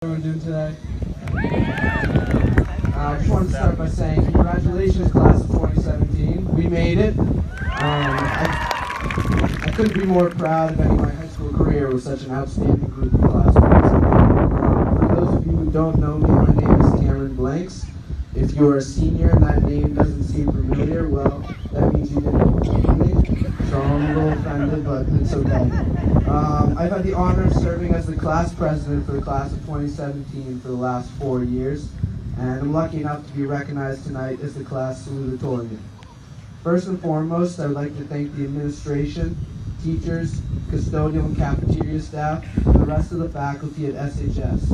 Everyone doing today? I just want to start by saying congratulations, class of 2017. We made it. I couldn't be more proud of ending my high school career with such an outstanding group of classmates. For those of you who don't know me, my name is Cameron Blanks. If you're a senior and that name doesn't seem familiar, well, that means you didn't know me. So I'm a little offended, but it's okay. I've had the honor of serving as the class president for the class of 2017 for the last 4 years, and I'm lucky enough to be recognized tonight as the class salutatorian. First and foremost, I would like to thank the administration, teachers, custodial and cafeteria staff, and the rest of the faculty at SHS.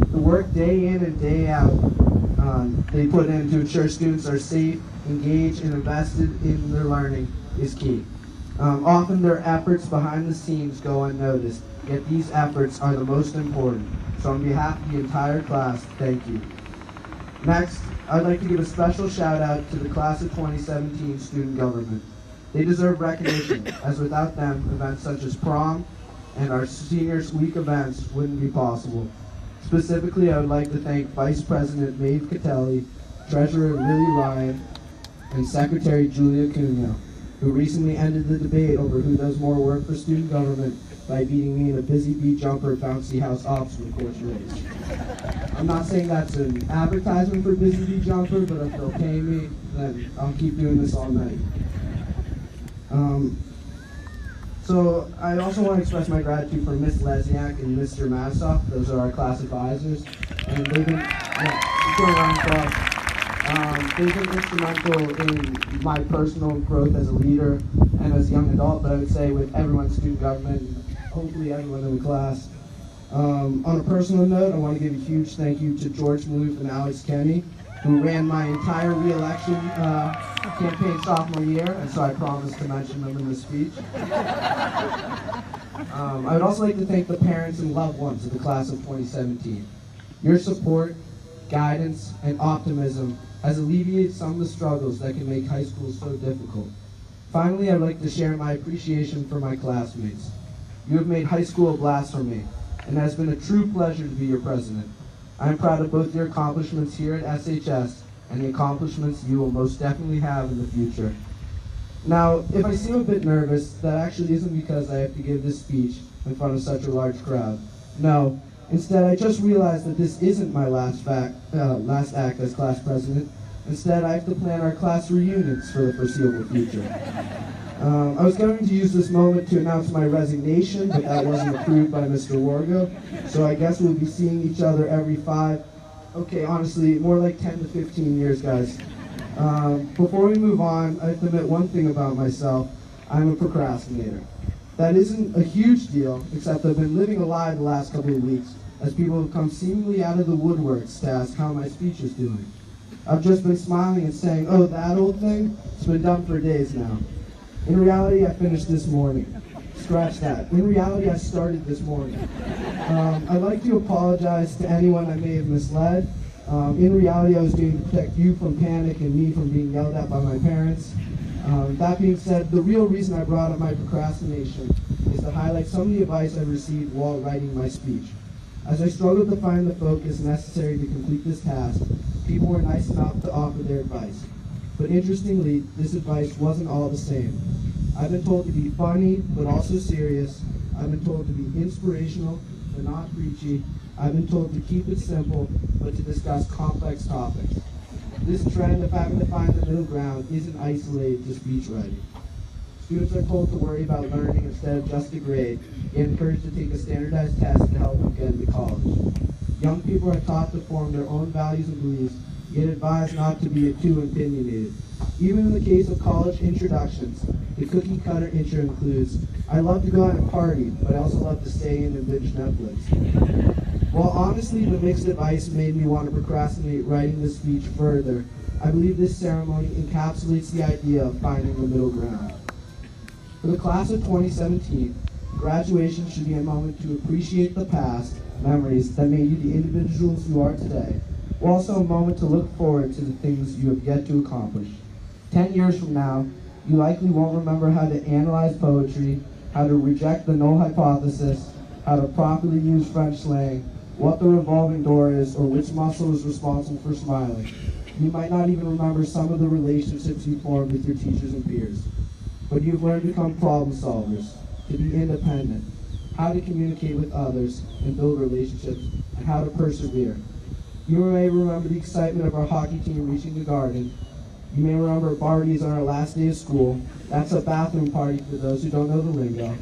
The work day in and day out they put in to ensure students are safe, engaged, and invested in their learning is key. Often their efforts behind the scenes go unnoticed, yet these efforts are the most important. So on behalf of the entire class, thank you. Next, I'd like to give a special shout out to the class of 2017 student government. They deserve recognition, as without them, events such as prom and our seniors week events wouldn't be possible. Specifically, I would like to thank Vice President Maeve Catelli, Treasurer Lily Ryan, and Secretary Julia Cuneo, who recently ended the debate over who does more work for student government by beating me in a busy bee jumper bouncy house obstacle course race. I'm not saying that's an advertisement for busy bee jumper, but if they'll pay me, then I'll keep doing this all night. So I also want to express my gratitude for Miss Lesniak and Mr. Massoff. Those are our class advisors, and they've been they've been instrumental in my personal growth as a leader and as a young adult, but I would say with everyone in student government, and hopefully everyone in the class. On a personal note, I want to give a huge thank you to George Maloof and Alex Kenny, who ran my entire re-election campaign sophomore year, and so I promised to mention them in the speech. I would also like to thank the parents and loved ones of the class of 2017. Your support, guidance, and optimism has alleviated some of the struggles that can make high school so difficult. Finally, I'd like to share my appreciation for my classmates. You have made high school a blast for me, and it has been a true pleasure to be your president. I am proud of both your accomplishments here at SHS and the accomplishments you will most definitely have in the future. Now, if I seem a bit nervous, that actually isn't because I have to give this speech in front of such a large crowd. No, instead I just realized that this isn't my last act as class president. Instead, I have to plan our class reunions for the foreseeable future. I was going to use this moment to announce my resignation, but that wasn't approved by Mr. Wargo, so I guess we'll be seeing each other every honestly, more like 10 to 15 years, guys. Before we move on, I have to admit one thing about myself. I'm a procrastinator. That isn't a huge deal, except I've been living a lie the last couple of weeks, as people have come seemingly out of the woodworks to ask how my speech is doing. I've just been smiling and saying, oh, that old thing? It's been done for days now. In reality, I finished this morning. Scratch that. In reality, I started this morning. I'd like to apologize to anyone I may have misled. In reality, I was doing to protect you from panic and me from being yelled at by my parents. That being said, the real reason I brought up my procrastination is to highlight some of the advice I received while writing my speech. As I struggled to find the focus necessary to complete this task, people were nice enough to offer their advice. But interestingly, this advice wasn't all the same. I've been told to be funny, but also serious. I've been told to be inspirational, but not preachy. I've been told to keep it simple, but to discuss complex topics. This trend of having to find the middle ground isn't isolated to speech writing. Students are told to worry about learning instead of just a grade, yet encouraged to take a standardized test to help them get into college. Young people are taught to form their own values and beliefs, yet advised not to be too opinionated. Even in the case of college introductions, the cookie-cutter intro includes, I love to go out and party, but I also love to stay in and binge Netflix. While honestly the mixed advice made me want to procrastinate writing this speech further, I believe this ceremony encapsulates the idea of finding the middle ground. For the class of 2017, graduation should be a moment to appreciate the past memories that made you the individuals you are today, while also a moment to look forward to the things you have yet to accomplish. 10 years from now, you likely won't remember how to analyze poetry, how to reject the null hypothesis, how to properly use French slang, what the revolving door is, or which muscle is responsible for smiling. You might not even remember some of the relationships you formed with your teachers and peers. But you've learned to become problem solvers, to be independent, how to communicate with others and build relationships, and how to persevere. You may remember the excitement of our hockey team reaching the Garden. You may remember parties on our last day of school. That's a bathroom party for those who don't know the lingo.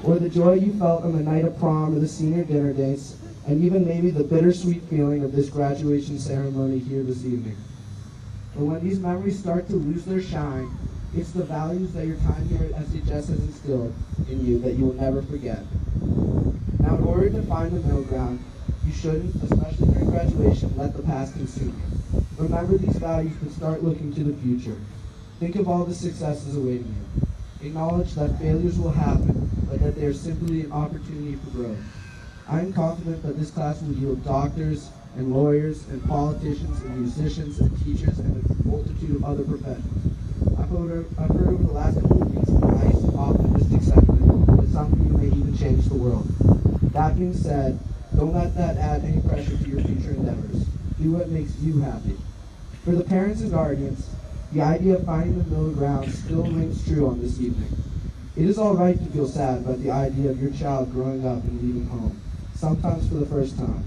Or the joy you felt on the night of prom or the senior dinner dates, and even maybe the bittersweet feeling of this graduation ceremony here this evening. But when these memories start to lose their shine, it's the values that your time here at SHS has instilled in you that you will never forget. Now, in order to find the middle ground, you shouldn't, especially during graduation, let the past consume you. Remember these values, but start looking to the future. Think of all the successes awaiting you. Acknowledge that failures will happen, but that they are simply an opportunity for growth. I am confident that this class will yield doctors and lawyers and politicians and musicians and teachers and a multitude of other professions. I've heard over the last couple of weeks a nice, optimistic sentiment that some of you may even change the world. That being said, don't let that add any pressure to your future endeavors. Do what makes you happy. For the parents and guardians, the idea of finding the middle ground still rings true on this evening. It is all right to feel sad about the idea of your child growing up and leaving home, sometimes for the first time.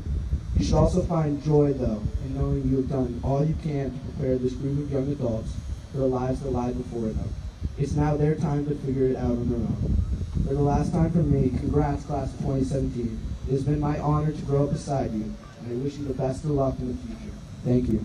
You should also find joy, though, in knowing you have done all you can to prepare this group of young adults for the lives that lie before them. It's now their time to figure it out on their own. For the last time from me, congrats, class of 2017. It has been my honor to grow up beside you, and I wish you the best of luck in the future. Thank you.